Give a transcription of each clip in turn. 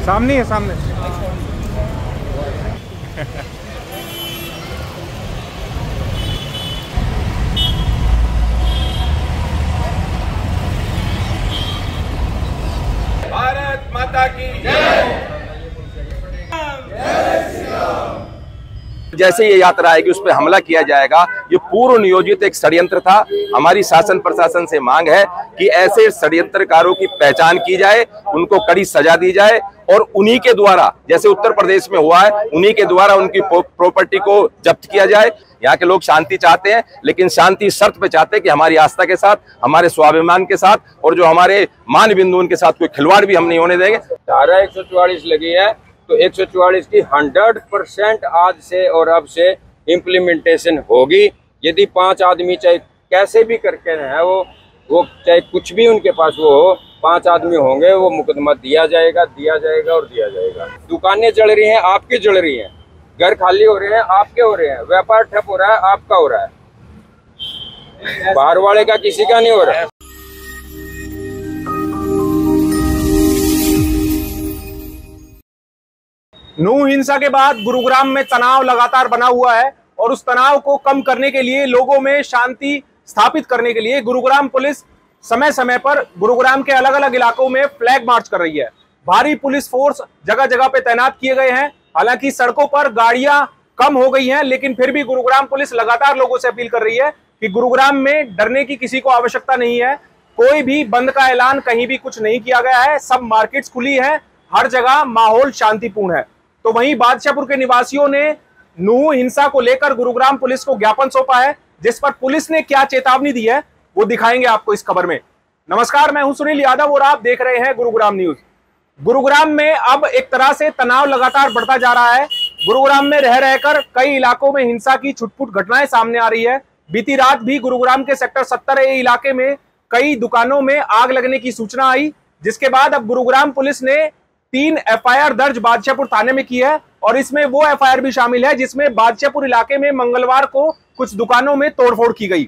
सामने है, सामने। भारत माता की जय। जैसे ये यात्रा आएगी उस पर हमला किया जाएगा, ये पूर्व नियोजित एक षड्यंत्र था। हमारी शासन प्रशासन से मांग है कि ऐसे षड्यंत्रकारों की पहचान की जाए, उनको कड़ी सजा दी जाए और उन्हीं के द्वारा, जैसे उत्तर प्रदेश में हुआ है, उन्हीं के द्वारा उनकी प्रॉपर्टी को जब्त किया जाए। यहाँ के लोग शांति चाहते हैं, लेकिन शांति शर्त पे चाहते हैं कि हमारी आस्था के साथ, हमारे स्वाभिमान के साथ और जो हमारे मान बिंदु उनके साथ कोई खिलवाड़ भी हम नहीं होने देंगे। धारा 144 लगी है तो 144 की 100% आज से और अब से इम्प्लीमेंटेशन होगी। यदि 5 आदमी चाहे कैसे भी करके है वो चाहे कुछ भी उनके पास वो हो, 5 आदमी होंगे, वो मुकदमा दिया जाएगा और दिया जाएगा। दुकानें जल रही हैं, आपकी जल रही हैं, घर खाली हो रहे हैं, आपके हो रहे हैं, व्यापार ठप हो रहा है, आपका हो रहा है, बाहर वाले का किसी का नहीं हो रहा है। नूह हिंसा के बाद गुरुग्राम में तनाव लगातार बना हुआ है और उस तनाव को कम करने के लिए, लोगों में शांति स्थापित करने के लिए गुरुग्राम पुलिस समय समय पर गुरुग्राम के अलग अलग इलाकों में फ्लैग मार्च कर रही है। भारी पुलिस फोर्स जगह जगह पे तैनात किए गए हैं। हालांकि सड़कों पर गाड़ियां कम हो गई हैं, लेकिन फिर भी गुरुग्राम पुलिस लगातार लोगों से अपील कर रही है कि गुरुग्राम में डरने की किसी को आवश्यकता नहीं है। कोई भी बंद का ऐलान कहीं भी कुछ नहीं किया गया है, सब मार्केट्स खुली है, हर जगह माहौल शांतिपूर्ण है। तो वहीं बादशाहपुर के निवासियों ने नूह हिंसा को लेकर गुरुग्राम पुलिस को ज्ञापन सौंपा है, जिस पर पुलिस ने क्या चेतावनी दी है वो दिखाएंगे आपको इस खबर में। नमस्कार, मैं हूं सुनील यादव और आप देख रहे हैं गुरुग्राम न्यूज। गुरुग्राम में अब एक तरह से तनाव लगातार बढ़ता जा रहा है। गुरुग्राम में रह रहकर कई इलाकों में हिंसा की छुटपुट घटनाएं सामने आ रही है। बीती रात भी गुरुग्राम के सेक्टर 70A इलाके में कई दुकानों में आग लगने की सूचना आई, जिसके बाद अब गुरुग्राम पुलिस ने 3 FIR दर्ज बादशाहपुर थाने में की है और इसमें वो FIR भी शामिल है जिसमें बादशाहपुर इलाके में मंगलवार को कुछ दुकानों में तोड़फोड़ की गई।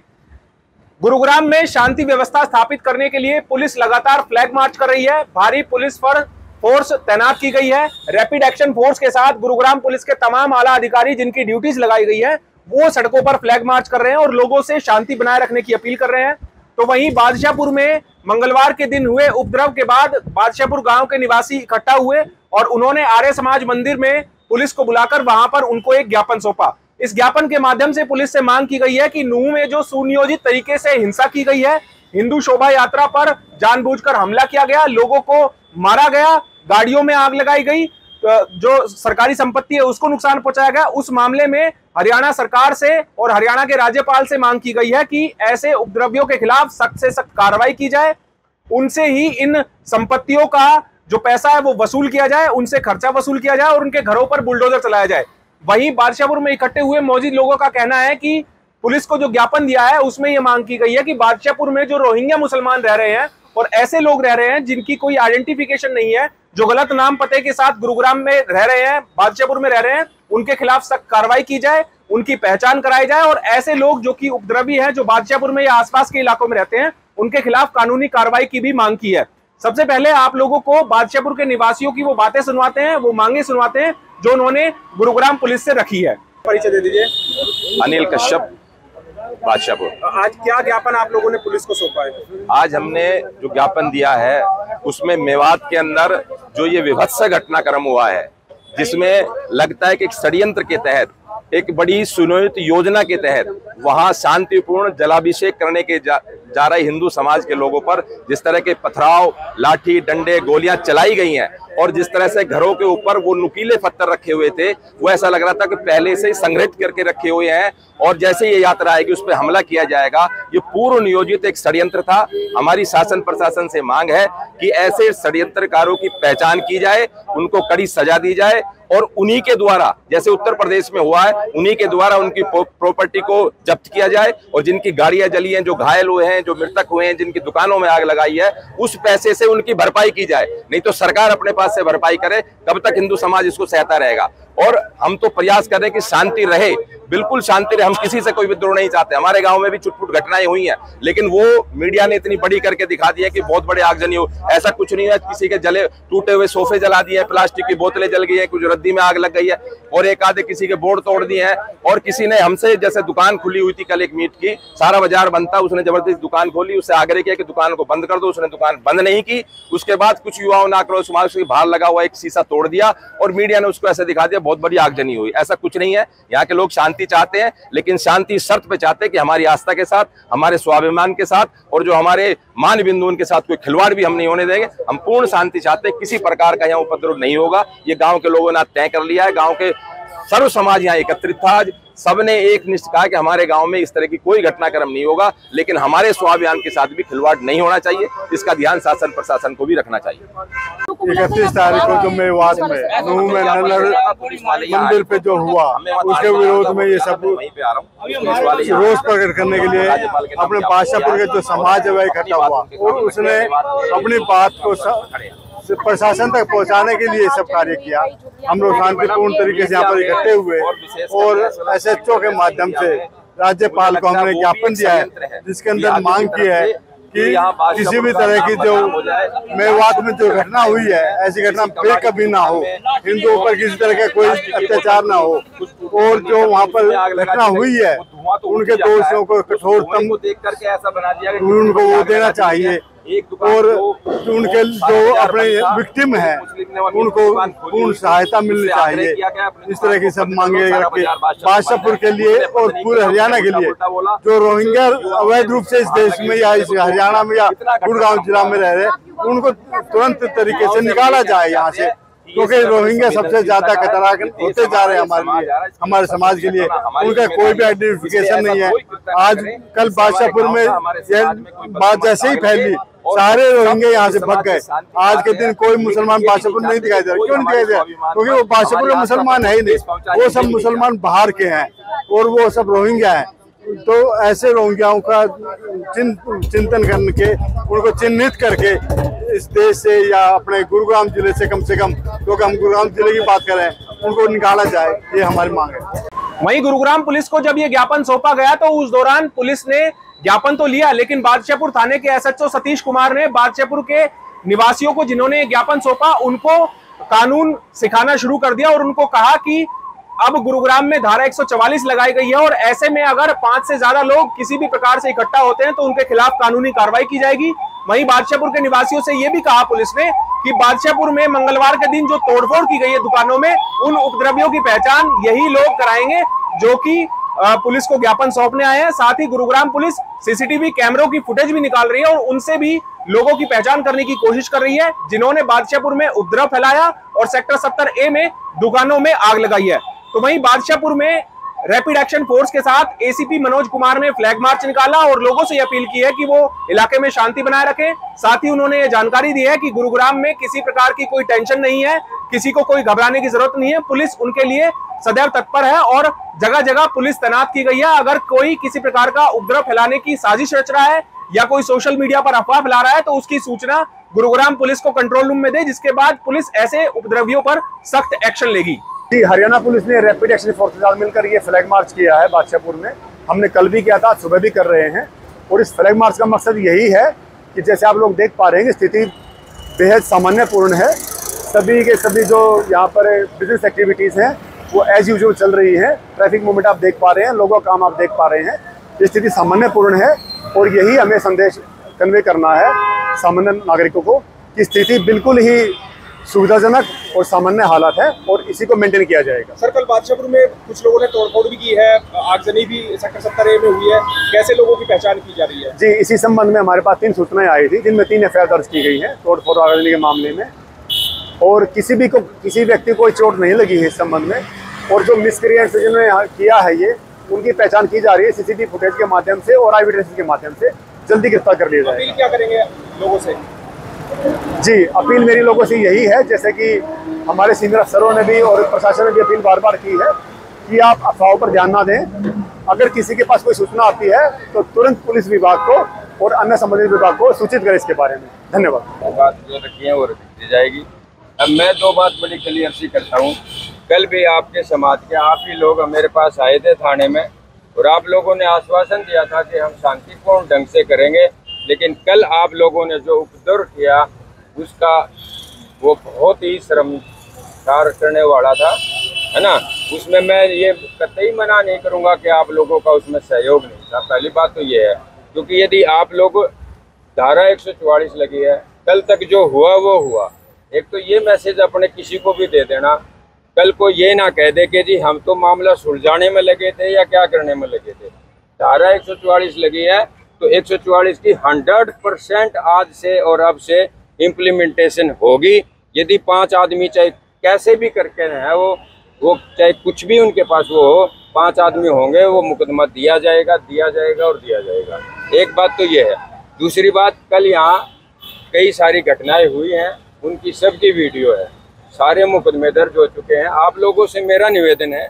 गुरुग्राम में शांति व्यवस्था स्थापित करने के लिए पुलिस लगातार फ्लैग मार्च कर रही है। भारी पुलिस पर फोर्स तैनात की गई है। रैपिड एक्शन फोर्स के साथ गुरुग्राम पुलिस के तमाम आला अधिकारी जिनकी ड्यूटीज लगाई गई है, वो सड़कों पर फ्लैग मार्च कर रहे हैं और लोगों से शांति बनाए रखने की अपील कर रहे हैं। तो वहीं बादशाहपुर में मंगलवार के दिन हुए उपद्रव के बाद बादशाहपुर गांव के निवासी इकट्ठा हुए और उन्होंने आर्य समाज मंदिर में पुलिस को बुलाकर वहां पर उनको एक ज्ञापन सौंपा। इस ज्ञापन के माध्यम से पुलिस से मांग की गई है कि नूह में जो सुनियोजित तरीके से हिंसा की गई है, हिंदू शोभा यात्रा पर जानबूझकर हमला किया गया, लोगों को मारा गया, गाड़ियों में आग लगाई गई, जो सरकारी संपत्ति है उसको नुकसान पहुंचाया गया, उस मामले में हरियाणा सरकार से और हरियाणा के राज्यपाल से मांग की गई है कि ऐसे उपद्रवियों के खिलाफ सख्त से सख्त कार्रवाई की जाए, उनसे ही इन संपत्तियों का जो पैसा है वो वसूल किया जाए, उनसे खर्चा वसूल किया जाए और उनके घरों पर बुलडोजर चलाया जाए। वहीं बादशाहपुर में इकट्ठे हुए मौजूद लोगों का कहना है कि पुलिस को जो ज्ञापन दिया है उसमें यह मांग की गई है कि बादशाहपुर में जो रोहिंग्या मुसलमान रह रहे हैं और ऐसे लोग रह रहे हैं जिनकी कोई आइडेंटिफिकेशन नहीं है, जो गलत नाम पते के साथ गुरुग्राम में रह रहे हैं, बादशाहपुर में रह रहे हैं, उनके खिलाफ सख्त कार्रवाई की जाए, उनकी पहचान कराई जाए और ऐसे लोग जो कि उपद्रवी हैं, जो बादशाहपुर में या आसपास के इलाकों में रहते हैं, उनके खिलाफ कानूनी कार्रवाई की भी मांग की है। सबसे पहले आप लोगों को बादशाहपुर के निवासियों की वो बातें सुनवाते हैं, वो मांगे सुनवाते हैं जो उन्होंने गुरुग्राम पुलिस से रखी है। परिचय दे दीजिए। अनिल कश्यप, बादशाहपुर। आज क्या ज्ञापन आप लोगों ने पुलिस को सौंपा है? आज हमने जो ज्ञापन दिया है उसमें मेवात के अंदर जो ये विभत्स घटनाक्रम हुआ है, जिसमें लगता है कि एक षड्यंत्र के तहत, एक बड़ी सुनियोजित योजना के तहत वहां शांतिपूर्ण जलाभिषेक करने के जा रहे हिंदू समाज के लोगों पर जिस तरह के पथराव, लाठी, डंडे, गोलियां चलाई गई हैं और जिस तरह से घरों के ऊपर वो नुकीले पत्थर रखे हुए थे, वो ऐसा लग रहा था कि पहले से ही संग्रहित करके रखे हुए हैं और जैसे ये यात्रा आएगी उस पर हमला किया जाएगा। ये पूर्व नियोजित एक षड्यंत्र था। हमारी शासन प्रशासन से मांग है कि ऐसे षड्यंत्रकारों की पहचान की जाए, उनको कड़ी सजा दी जाए और उन्हीं के द्वारा, जैसे उत्तर प्रदेश में हुआ है, उन्हीं के द्वारा उनकी प्रॉपर्टी को जब्त किया जाए और जिनकी गाड़ियां जली हैं, जो घायल हुए हैं, जो मृतक हुए हैं, जिनकी दुकानों में आग लगाई है, उस पैसे से उनकी भरपाई की जाए। नहीं तो सरकार अपने पास से भरपाई करे, कब तक हिंदू समाज इसको सहता रहेगा। और हम तो प्रयास कर रहे हैं कि शांति रहे, बिल्कुल शांति रहे, हम किसी से कोई विद्रोह नहीं चाहते। हमारे गांव में भी छुटपुट घटनाएं हुई हैं, लेकिन वो मीडिया ने इतनी बड़ी करके दिखा दिया कि बहुत बड़े आगजनी हो। ऐसा कुछ नहीं है, किसी के जले टूटे हुए सोफे जला दिए, प्लास्टिक की बोतलें जल गई है, कुछ रद्दी में आग लग गई है, और एक आधे किसी के बोर्ड तोड़ दिए हैं। और किसी ने हमसे, जैसे दुकान खुली हुई थी कल एक मीट की, सारा बाजार बंद था, उसने जबरदस्ती दुकान खोली, उससे आग्रह किया कि दुकान को बंद कर दो, उसने दुकान बंद नहीं की। उसके बाद कुछ युवाओं ने आक्रोश मार्च के बाहर लगा हुआ एक शीशा तोड़ दिया और मीडिया ने उसको ऐसे दिखा दिया बहुत बड़ी आगजनी हुई। ऐसा कुछ नहीं है, यहाँ के लोग शांति चाहते हैं, लेकिन शांति शर्त पे चाहते हैं कि हमारी आस्था के साथ, हमारे स्वाभिमान के साथ, और जो हमारे मान बिंदु उनके साथ कोई खिलवाड़ भी हम नहीं होने देंगे। हम पूर्ण शांति चाहते हैं, किसी प्रकार का यहाँ उपद्रव नहीं होगा। ये गांव के लोगों ने तय कर लिया है। गांव के सर्व समाज यहाँ एकत्रित था आज, सबने एक निष्ठ कहा कि हमारे गांव में इस तरह की कोई घटनाक्रम नहीं होगा, लेकिन हमारे स्वाभिमान के साथ भी खिलवाड़ नहीं होना चाहिए। इसका ध्यान शासन प्रशासन को भी रखना चाहिए। 31 तारीख को जो मेवात में नूह में नल्लर मंदिर पे जो हुआ, उसके विरोध में ये सब रोष प्रकट करने के लिए अपने बादशाहपुर के जो समाज है वह इकट्ठा हुआ और उसने अपनी बात को प्रशासन तक पहुंचाने के लिए सब कार्य किया। हम लोग शांतिपूर्ण तरीके से यहाँ पर इकट्ठे हुए और SHO के माध्यम से राज्यपाल को हमने ज्ञापन दिया है, जिसके अंदर मांग की है कि किसी भी तरह की जो मेवात में जो घटना हुई है, ऐसी घटना फिर कभी ना हो, हिंदुओं पर किसी तरह का कोई अत्याचार ना हो, और जो वहाँ पर घटना हुई है उनके दोषियों को कठोरतम उनको वो देना चाहिए, और उनके जो अपने विक्टिम हैं उनको पूर्ण सहायता मिलनी चाहिए। इस तरह की सब मांगे रख के बादशाहपुर के लिए और पूरे हरियाणा के लिए जो रोहिंग्या अवैध रूप से इस देश में या इस हरियाणा में या गुड़गांव जिला में रह रहे, उनको तुरंत तरीके से निकाला जाए यहाँ से, क्योंकि रोहिंग्या सबसे ज्यादा खतरनाक होते जा रहे हैं हमारे लिए, हमारे समाज के लिए। उनका कोई भी आइडेंटिफिकेशन नहीं है। आज कल बादशाहपुर में यह बात जैसे ही फैली, सारे रोहिंग्या यहाँ से भाग गए। आज के दिन कोई मुसलमान बादशाहपुर नहीं दिखाई दे रहा। क्यों नहीं दिखाई दे रहा? क्योंकि वो बादशाहपुर के मुसलमान है ही नहीं, वो सब मुसलमान बाहर के हैं और वो सब रोहिंग्या हैं। तो ऐसे रोहिंग्याओं का चिंतन करके, उनको चिन्हित करके इस देश से या अपने गुरुग्राम जिले से कम, क्योंकि हम गुरुग्राम जिले की बात कर रहे हैं, उनको निकाला जाए, ये हमारी मांग है। वहीं गुरुग्राम पुलिस को जब ये ज्ञापन सौंपा गया तो उस दौरान पुलिस ने ज्ञापन तो लिया, लेकिन बादशाहपुर थाने के SHO सतीश कुमार ने बादशाहपुर के निवासियों को जिन्होंने ज्ञापन सौंपा उनको कानून सिखाना शुरू कर दिया और उनको कहा कि अब गुरुग्राम में धारा 144 लगाई गई है और ऐसे में अगर 5 से ज्यादा लोग किसी भी प्रकार से इकट्ठा होते हैं तो उनके खिलाफ कानूनी कार्रवाई की जाएगी। वहीं बादशाहपुर के निवासियों से यह भी कहा पुलिस ने कि बादशाहपुर में मंगलवार के दिन जो तोड़फोड़ की गई है दुकानों में, उन उपद्रवियों की पहचान यही लोग कराएंगे जो कि पुलिस को ज्ञापन सौंपने आए हैं। साथ ही गुरुग्राम पुलिस CCTV कैमरों की फुटेज भी निकाल रही है और उनसे भी लोगों की पहचान करने की कोशिश कर रही है जिन्होंने बादशाहपुर में उपद्रव फैलाया और सेक्टर 70A में दुकानों में आग लगाई है। तो वहीं बादशाहपुर में रैपिड एक्शन फोर्स के साथ ACP मनोज कुमार ने फ्लैग मार्च निकाला और लोगों से अपील की है कि वो इलाके में शांति बनाए रखें। साथ ही उन्होंने ये जानकारी दी है कि गुरुग्राम में किसी प्रकार की कोई टेंशन नहीं है, किसी को कोई घबराने की जरूरत नहीं है, पुलिस उनके लिए सदैव तत्पर है और जगह जगह पुलिस तैनात की गई है। अगर कोई किसी प्रकार का उपद्रव फैलाने की साजिश रच रहा है या कोई सोशल मीडिया पर अफवाह फैला रहा है तो उसकी सूचना गुरुग्राम पुलिस को कंट्रोल रूम में दे, जिसके बाद पुलिस ऐसे उपद्रवियों पर सख्त एक्शन लेगी। जी, हरियाणा पुलिस ने रैपिड एक्शन फोर्स के साथ मिलकर ये फ्लैग मार्च किया है बादशाहपुर में। हमने कल भी किया था, सुबह भी कर रहे हैं और इस फ्लैग मार्च का मकसद यही है कि जैसे आप लोग देख पा रहे हैं स्थिति बेहद सामान्यपूर्ण है। सभी के सभी जो यहाँ पर बिजनेस एक्टिविटीज़ हैं वो एज यूजुअल चल रही हैं। ट्रैफिक मूवमेंट आप देख पा रहे हैं, लोगों का काम आप देख पा रहे हैं। ये स्थिति सामान्यपूर्ण है और यही हमें संदेश कन्वे करना है सामान्य नागरिकों को कि स्थिति बिल्कुल ही सुविधाजनक और सामान्य हालात है और इसी को मेंटेन किया जाएगा। सर, कल बादशाहपुर में कुछ लोगों ने तोड़फोड़ भी की है, आगजनी भी सेक्टर 70A में हुई है, कैसे लोगों की पहचान की जा रही है? जी, इसी संबंध में हमारे पास 3 सूचनाएं आई थी जिनमें 3 FIR दर्ज की गई है तोड़फोड़ आगजनी के मामले में, और किसी व्यक्ति को चोट नहीं लगी है इस संबंध में। और जो मिसक्रिएंट्स जिन्होंने किया है ये, उनकी पहचान की जा रही है CCTV फुटेज के माध्यम से और आई विटनेसेस के माध्यम से, जल्दी गिरफ्तार कर लिया जाएगा। अपील क्या करेंगे लोगों से? जी, अपील मेरी लोगों से यही है, जैसे कि हमारे सीनियर अफसरों ने भी और प्रशासन ने भी अपील बार बार की है कि आप अफवाहों पर ध्यान ना दें। अगर किसी के पास कोई सूचना आती है तो तुरंत पुलिस विभाग को और अन्य संबंधित विभाग को सूचित करें इसके बारे में। धन्यवाद। बात जो रखी है वो रखी जाएगी। अब मैं 2 बात बड़ी क्लियर सी करता हूँ कल भी आपके समाज के आप ही लोग मेरे पास आए थे थाने में, और आप लोगों ने आश्वासन दिया था कि हम शांतिपूर्ण ढंग से करेंगे, लेकिन कल आप लोगों ने जो उपद्रव किया उसका वो बहुत ही शर्मसार करने वाला था, है ना। उसमें मैं ये कतई मना नहीं करूँगा कि आप लोगों का उसमें सहयोग नहीं था। पहली बात तो ये है, क्योंकि यदि आप लोग धारा 144 लगी है, कल तक जो हुआ वो हुआ। एक तो ये मैसेज अपने किसी को भी दे देना, कल को ये ना कह दे कि जी हम तो मामला सुलझाने में लगे थे या क्या करने में लगे थे। धारा 144 लगी है तो 144 की 100% आज से और अब से इम्प्लीमेंटेशन होगी। यदि 5 आदमी चाहे कैसे भी करके है वो चाहे कुछ भी उनके पास वो हो, 5 आदमी होंगे, वो मुकदमा दिया जाएगा और दिया जाएगा। एक बात तो ये है। दूसरी बात, कल यहाँ कई सारी घटनाएं हुई हैं, उनकी सबकी वीडियो है, सारे मुकदमे दर्ज हो चुके हैं। आप लोगों से मेरा निवेदन है,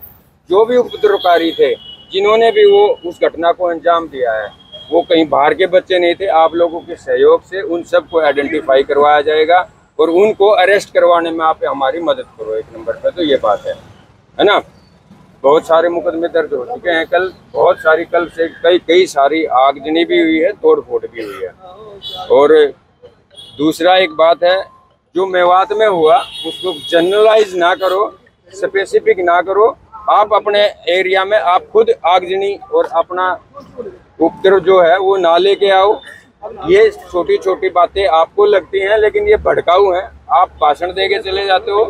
जो भी उपद्रवकारी थे, जिन्होंने भी वो उस घटना को अंजाम दिया है, वो कहीं बाहर के बच्चे नहीं थे। आप लोगों के सहयोग से उन सबको आइडेंटिफाई करवाया जाएगा और उनको अरेस्ट करवाने में आप हमारी मदद करो। एक नंबर पे तो ये बात है ना। बहुत सारे मुकदमे दर्ज हो चुके हैं, कल बहुत सारी, कल से कई सारी आगजनी भी हुई है, तोड़ फोड़ भी हुई है। और दूसरा एक बात है, जो मेवात में हुआ उसको जनरलाइज ना करो, स्पेसिफिक ना करो। आप अपने एरिया में आप खुद आगजनी और अपना उपद्रव जो है वो ना लेके आओ। ये छोटी छोटी बातें आपको लगती हैं, लेकिन ये भड़काऊ हैं। आप भाषण दे के चले जाते हो,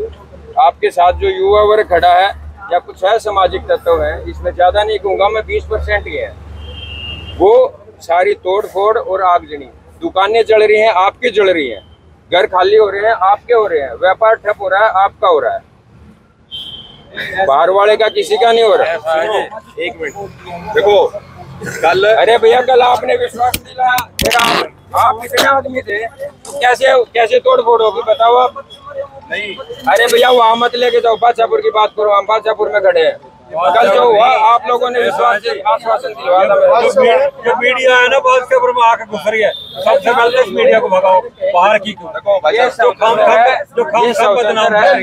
आपके साथ जो युवा वर्ग खड़ा है या कुछ है सामाजिक तत्व है, इसमें ज़्यादा नहीं कहूँगा मैं, 20% ही है, वो सारी तोड़ फोड़ और आगजनी। दुकानें जल रही हैं, आपकी जल रही हैं, घर खाली हो रहे हैं, आपके हो रहे हैं, व्यापार ठप हो रहा है, आपका हो रहा है, बाहर वाले का किसी का नहीं हो रहा है। एक मिनट देखो, कल, अरे भैया कल आपने विश्वास दिलाया, फिर आप कितने आदमी थे, कैसे तोड़ फोड़ होगी बताओ आप। नहीं, अरे भैया वहाँ मत लेके जाओ, बादशाहपुर की बात करो, हम बादशाहपुर में खड़े हैं। कल जो हुआ आप लोगों ने विश्वास आश्वासन दिलवाया था। जो मीडिया है ना, बादशाहपुर में आके घुस रही है, सबसे पहले इस मीडिया को भगाओ, बाहर की जो खाम बदनाम है,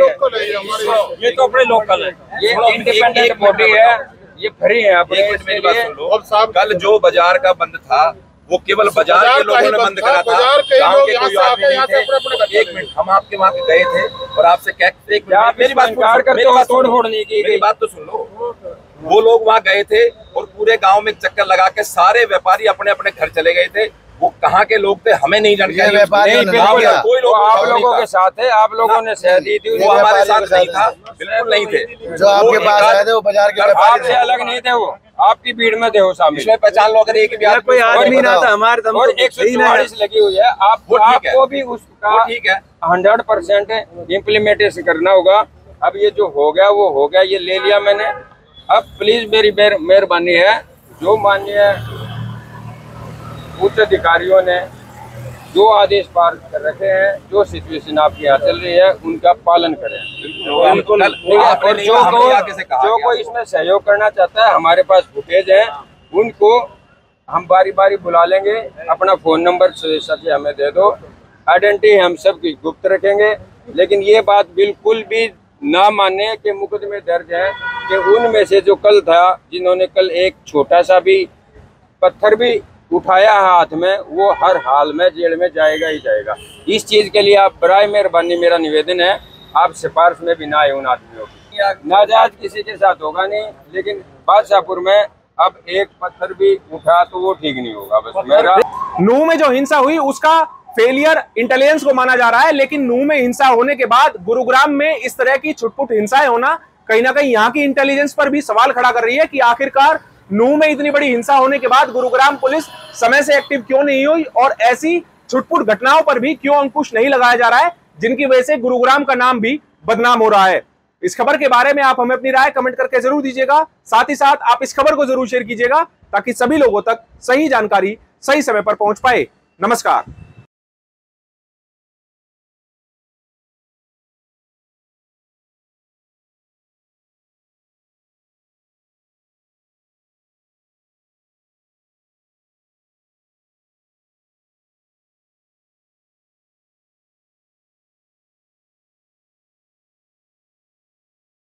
ये तो अपने लोकल है, ये इंडिपेंडेंट बॉडी है, ये फ्री है अपने। मेरी बात सुन लो, कल जो बाजार का बंद था वो केवल बाजार के लोगों ने बंद करा था, गांव के कोई आदमी नहीं थे। एक मिनट, हम आपके वहाँ गए थे और आपसे क्या, मेरी बात तोड़ फोड़ नहीं की, मेरी बात तो सुन लो। वो लोग वहाँ गए थे और पूरे गांव में चक्कर लगा के सारे व्यापारी अपने अपने घर चले गए थे। वो कहाँ के लोग थे हमें नहीं जानकारी, कोई लोग आप लोगों के साथ है, आप लोगों ने सह दी थी, वो हमारे साथ नहीं था, बिल्कुल नहीं थे। जो आपके पास आए थे वो बाजार के आपसे अलग नहीं थे, वो आपकी भीड़ में थे, वो शामिल। इसमें पहचान लो, अगर एक भी कोई आदमी ना था हमारे, और 144 लगी हुई है, आपको भी उसका ठीक है 100% इम्प्लीमेंटेशन करना होगा। अब ये जो हो गया वो हो गया, ये ले लिया मैंने। अब प्लीज मेरी मेहरबानी है, जो माननीय उच्च अधिकारियों ने जो आदेश पार कर रखे हैं, जो सिचुएशन आपके यहाँ चल रही है, उनका पालन करें। और जो कोई इसमें सहयोग करना चाहता है, हमारे पास फुटेज है, उनको हम बारी बारी बुला लेंगे। अपना फोन नंबर से हमें दे दो, आइडेंटिटी हम सब की गुप्त रखेंगे। लेकिन ये बात बिल्कुल भी ना माने कि मुकदमे दर्ज है कि उनमें से जो कल था, जिन्होंने कल एक छोटा सा भी पत्थर भी उठाया हाथ में, वो हर हाल में जेल में जाएगा ही जाएगा। इस चीज के लिए आप बराए मेहरबानी, मेरा निवेदन है, आप सिफारिश में भी ना आए उन आदमियों की। नाजायज किसी के साथ होगा नहीं, लेकिन बादशाहपुर में अब एक पत्थर भी उठा तो वो ठीक नहीं होगा। बस मेरा नूह में जो हिंसा हुई उसका फेलियर इंटेलिजेंस को माना जा रहा है, लेकिन नूह में हिंसा होने के बाद गुरुग्राम में इस तरह की छुटपुट हिंसाएं होना कहीं ना कहीं यहाँ की इंटेलिजेंस पर भी सवाल खड़ा कर रही है कि आखिरकार नूह में इतनी बड़ी हिंसा होने के बाद गुरुग्राम पुलिस समय से एक्टिव क्यों नहीं हुई और ऐसी छुटपुट घटनाओं पर भी क्यों अंकुश नहीं लगाया जा रहा है, जिनकी वजह से गुरुग्राम का नाम भी बदनाम हो रहा है। इस खबर के बारे में आप हमें अपनी राय कमेंट करके जरूर दीजिएगा। साथ ही साथ आप इस खबर को जरूर शेयर कीजिएगा ताकि सभी लोगों तक सही जानकारी सही समय पर पहुंच पाए। नमस्कार।